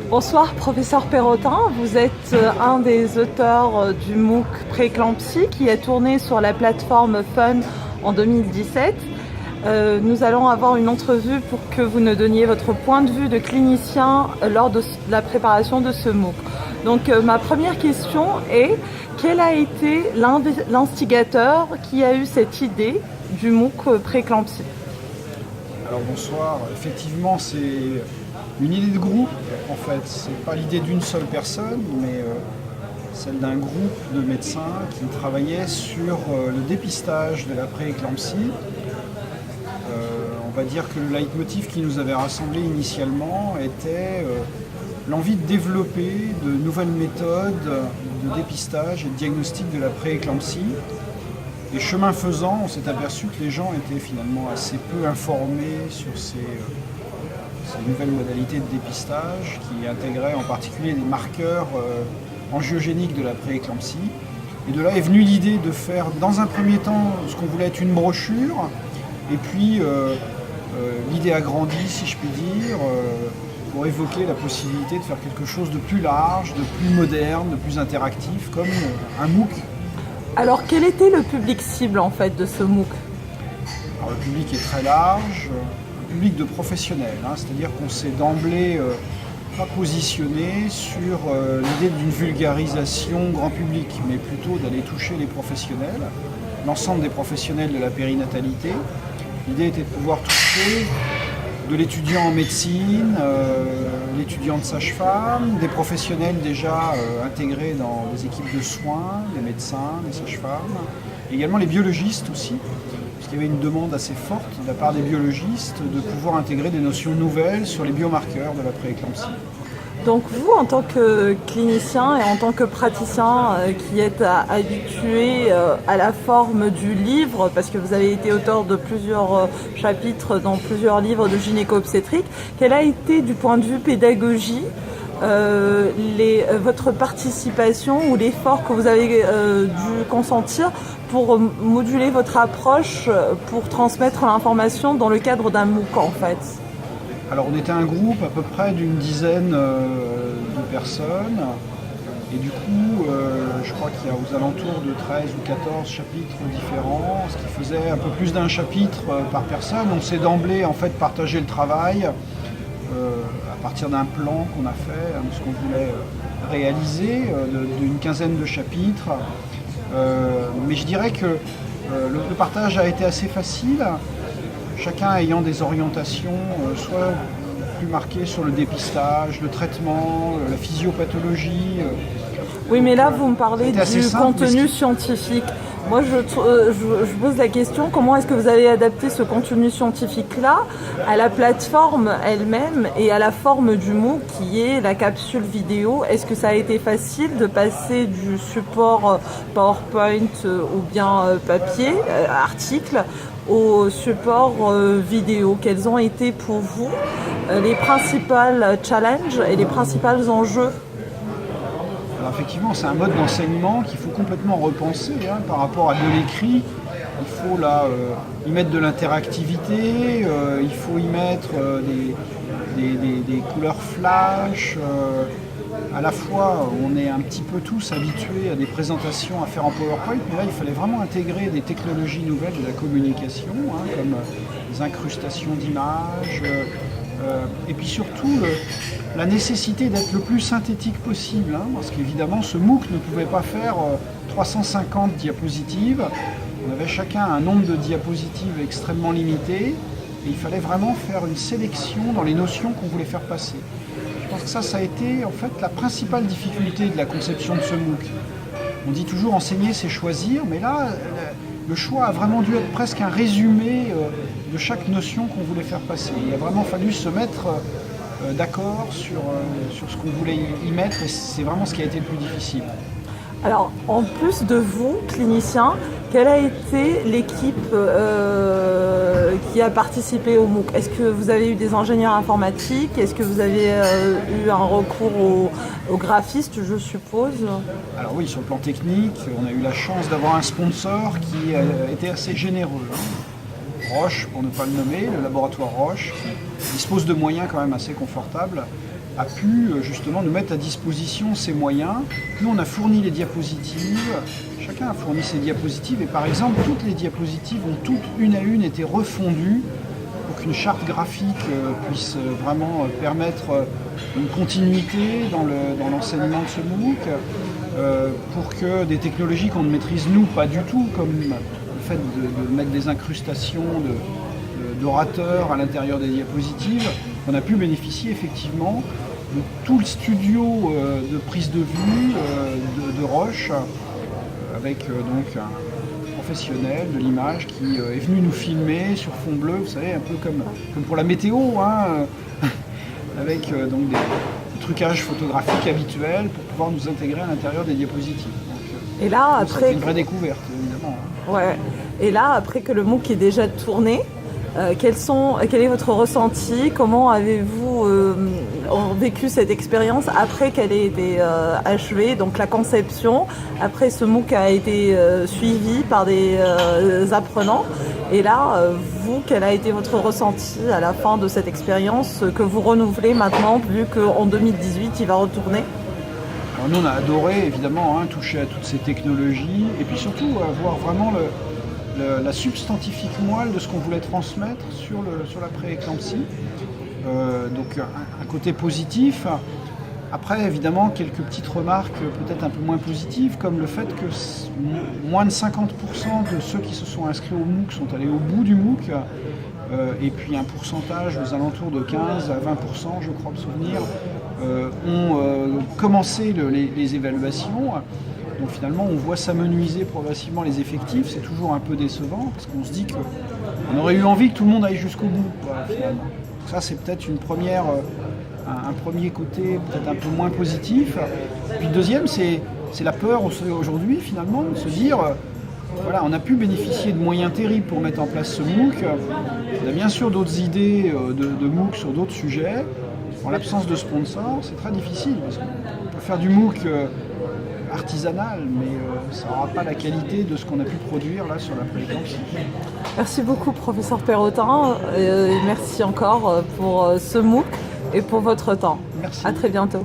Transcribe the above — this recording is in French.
Bonsoir, professeur Perrotin. Vous êtes un des auteurs du MOOC Préclampsie qui a tourné sur la plateforme Fun en 2017. Nous allons avoir une entrevue pour que vous nous donniez votre point de vue de clinicien lors de la préparation de ce MOOC. Donc ma première question est, quel a été l'instigateur qui a eu cette idée du MOOC Préclampsie? Alors bonsoir, effectivement c'est une idée de groupe en fait, c'est pas l'idée d'une seule personne mais celle d'un groupe de médecins qui travaillaient sur le dépistage de la prééclampsie. On va dire que le leitmotiv qui nous avait rassemblés initialement était l'envie de développer de nouvelles méthodes de dépistage et de diagnostic de la prééclampsie. Et chemin faisant, on s'est aperçu que les gens étaient finalement assez peu informés sur ces nouvelles modalités de dépistage qui intégraient en particulier des marqueurs angiogéniques de la prééclampsie. Et de là est venue l'idée de faire dans un premier temps ce qu'on voulait être une brochure, et puis l'idée a grandi, si je puis dire, pour évoquer la possibilité de faire quelque chose de plus large, de plus moderne, de plus interactif, comme un MOOC. Alors quel était le public cible en fait de ce MOOC? Alors, le public est très large, un public de professionnels, c'est-à-dire qu'on s'est d'emblée pas positionné sur l'idée d'une vulgarisation grand public, mais plutôt d'aller toucher les professionnels, l'ensemble des professionnels de la périnatalité. L'idée était de pouvoir toucher de l'étudiant en médecine, l'étudiant de sage-femme, des professionnels déjà intégrés dans des équipes de soins, les médecins, les sages-femmes, également les biologistes aussi, puisqu'il y avait une demande assez forte de la part des biologistes de pouvoir intégrer des notions nouvelles sur les biomarqueurs de la prééclampsie. Donc vous, en tant que clinicien et en tant que praticien qui êtes habitué à la forme du livre, parce que vous avez été auteur de plusieurs chapitres dans plusieurs livres de gynéco-obstétrique, quelle a été du point de vue pédagogie votre participation ou l'effort que vous avez dû consentir pour moduler votre approche pour transmettre l'information dans le cadre d'un MOOC en fait? Alors on était un groupe à peu près d'une dizaine de personnes et du coup je crois qu'il y a aux alentours de 13 ou 14 chapitres différents, ce qui faisait un peu plus d'un chapitre par personne. On s'est d'emblée en fait partagé le travail à partir d'un plan qu'on a fait, de ce qu'on voulait réaliser, d'une quinzaine de chapitres. Mais je dirais que le partage a été assez facile. Chacun ayant des orientations, soit plus marquées sur le dépistage, le traitement, la physiopathologie. Oui, mais là, vous me parlez du contenu scientifique. Moi, je pose la question, comment est-ce que vous avez adapté ce contenu scientifique-là à la plateforme elle-même et à la forme du MOOC qui est la capsule vidéo? Est-ce que ça a été facile de passer du support PowerPoint ou bien papier, article, au support vidéo? Quels ont été pour vous les principales challenges et les principaux enjeux? Alors effectivement, c'est un mode d'enseignement qu'il faut complètement repenser par rapport à de l'écrit. Il faut là y mettre de l'interactivité, il faut y mettre des couleurs flash. À la fois, on est un petit peu tous habitués à des présentations à faire en PowerPoint, mais là, il fallait vraiment intégrer des technologies nouvelles de la communication, comme les incrustations d'images, et puis surtout la nécessité d'être le plus synthétique possible, parce qu'évidemment, ce MOOC ne pouvait pas faire 350 diapositives. On avait chacun un nombre de diapositives extrêmement limité, et il fallait vraiment faire une sélection dans les notions qu'on voulait faire passer. Je pense que ça a été en fait la principale difficulté de la conception de ce MOOC. On dit toujours enseigner c'est choisir, mais là le choix a vraiment dû être presque un résumé de chaque notion qu'on voulait faire passer. Il a vraiment fallu se mettre d'accord sur ce qu'on voulait y mettre, et c'est vraiment ce qui a été le plus difficile. Alors, en plus de vous, clinicien, quelle a été l'équipe qui a participé au MOOC? Est-ce que vous avez eu des ingénieurs informatiques? Est-ce que vous avez eu un recours aux graphistes, je suppose? Alors oui, sur le plan technique, on a eu la chance d'avoir un sponsor qui était assez généreux. Roche, pour ne pas le nommer, le laboratoire Roche, qui dispose de moyens quand même assez confortables a pu justement nous mettre à disposition ces moyens. Nous, on a fourni les diapositives, chacun a fourni ses diapositives, et par exemple, toutes les diapositives ont toutes, une à une, été refondues pour qu'une charte graphique puisse vraiment permettre une continuité dans l'enseignement de ce MOOC, pour que des technologies qu'on ne maîtrise nous pas du tout, comme le fait de mettre des incrustations d'orateurs à l'intérieur des diapositives, on a pu bénéficier effectivement de tout le studio de prise de vue de Roche, avec donc un professionnel de l'image qui est venu nous filmer sur fond bleu, vous savez, un peu comme pour la météo, hein, avec donc des trucages photographiques habituels pour pouvoir nous intégrer à l'intérieur des diapositives. Donc, et là, après, c'est une vraie découverte, évidemment. Ouais. Et là, après que le MOOC est déjà tourné, quel est votre ressenti? Comment avez-vous vécu cette expérience après qu'elle ait été achevée, donc la conception? Après, ce MOOC a été suivi par des apprenants. Et là, vous, quel a été votre ressenti à la fin de cette expérience que vous renouvelez maintenant, vu qu'en 2018, il va retourner? Alors nous, on a adoré, évidemment, toucher à toutes ces technologies, et puis surtout avoir vraiment la substantifique moelle de ce qu'on voulait transmettre sur la prééclampsie. Donc un côté positif. Après, évidemment, quelques petites remarques peut-être un peu moins positives, comme le fait que moins de 50% de ceux qui se sont inscrits au MOOC sont allés au bout du MOOC, et puis un pourcentage aux alentours de 15 à 20%, je crois me souvenir, ont commencé les évaluations. Donc finalement, on voit s'amenuiser progressivement les effectifs. C'est toujours un peu décevant, parce qu'on se dit qu'on aurait eu envie que tout le monde aille jusqu'au bout, finalement. Ça, c'est peut-être un premier côté peut-être un peu moins positif. Puis le deuxième, c'est la peur aujourd'hui, finalement, de se dire, voilà, on a pu bénéficier de moyens terribles pour mettre en place ce MOOC. On a bien sûr d'autres idées de MOOC sur d'autres sujets. En l'absence de sponsors, c'est très difficile, parce qu'on peut faire du MOOC artisanal, mais ça n'aura pas la qualité de ce qu'on a pu produire là sur la prééclampsie. Merci beaucoup, professeur Perrotin. Merci encore pour ce MOOC et pour votre temps. Merci. À très bientôt.